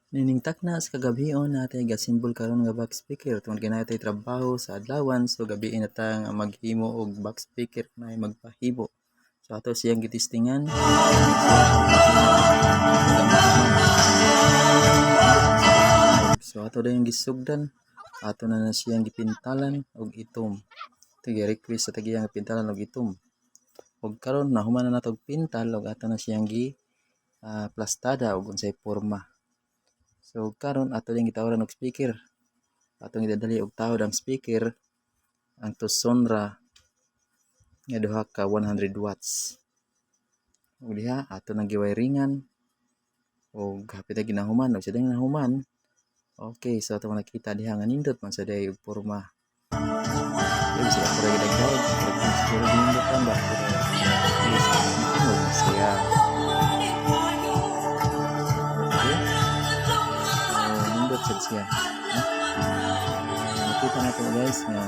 Niningtak na sa kagabhion natay gasimbol karon nga back speaker tungod kay natay trabaho sa adlawan so gabi na ta nga maghimo og back speaker na magpahibo. So ato siyang gitistingan. So ato dayon gisugdan. Ato na siyang gipintalan og itom. Tige request sa tagiya nga pintalan og itom. Og karon nahuman na nato og pintal og ato na siyang plastada og unsay porma. So karon ato din gitawaran og speaker. Atong idadali og tawad ang speaker ang to Sonra nga duha ka 100 watts. Ug diha ato nang giwiringan og hapit na ginahuman og sa ding nahuman. Okay, so ato nakita diha nga nindot man sa day og porma. Yung sila pura gidagdag, pura ginindot ba? Siya. Nindot siya. Nakita natin guys nga